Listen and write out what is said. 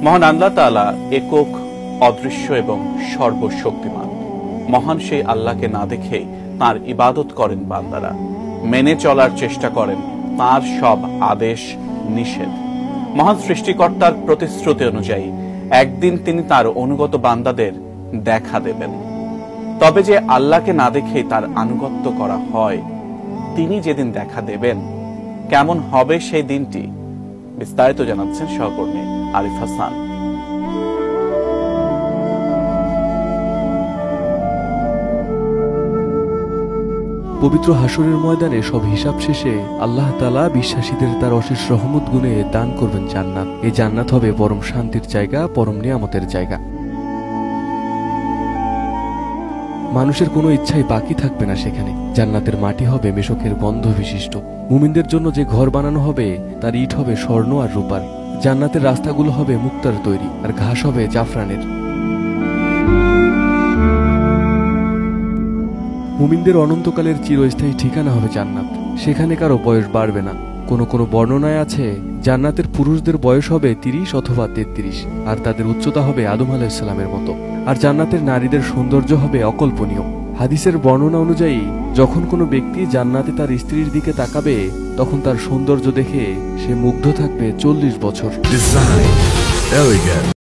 মহান আল্লাহ তাআলা একক, অদৃশ্য এবং সর্বশক্তিমান। মহান সেই আল্লাহকে না দেখে তাঁর ইবাদত করেন বান্দারা, মেনে চলার চেষ্টা করেন তাঁর সব আদেশ নিষেধ। মহান সৃষ্টিকর্তার প্রতিশ্রুতি অনুযায়ী একদিন তিনি তার অনুগত বান্দাদের দেখা দেবেন। তবে যে আল্লাহকে না দেখেই তার আনুগত্য করা হয়, তিনি যেদিন দেখা দেবেন, কেমন হবে সেই দিনটি? বিস্তারিত জানাচ্ছেন সহকর্মী আরিফ হাসান। পবিত্র হাসরের ময়দানে সব হিসাব শেষে আল্লাহ তাআলা বিশ্বাসীদের তার অশেষ রহমত গুণে দান করবেন জান্নাত। এই জান্নাত হবে পরম শান্তির জায়গা, পরম নিয়ামতের জায়গা। মানুষের কোনো ইচ্ছাই বাকি থাকবে না সেখানে। জান্নাতের মাটি হবে মেশকের গন্ধ বিশিষ্ট। মুমিনদের জন্য যে ঘর বানানো হবে তার ইট হবে স্বর্ণ আর রূপার। জান্নাতের রাস্তাগুলো হবে মুক্তার তৈরি, আর ঘাস হবে জাফরানের। মুমিনদের অনন্তকালের চিরস্থায়ী ঠিকানা হবে জান্নাত। সেখানে কারো বয়স বাড়বে না। কোনো কোনো বর্ণনায় আছে জান্নাতের পুরুষদের বয়স হবে 30 অথবা 33, আর তাদের উচ্চতা হবে আদম আলাইহিস সালামের মতো। আর জান্নাতের নারীদের সৌন্দর্য হবে অকল্পনীয়। হাদিসের বর্ণনা অনুযায়ী যখন কোনো ব্যক্তি জান্নাতে তার স্ত্রীর দিকে তাকাবে, তখন তার সৌন্দর্য দেখে সে মুগ্ধ থাকবে 40 বছর।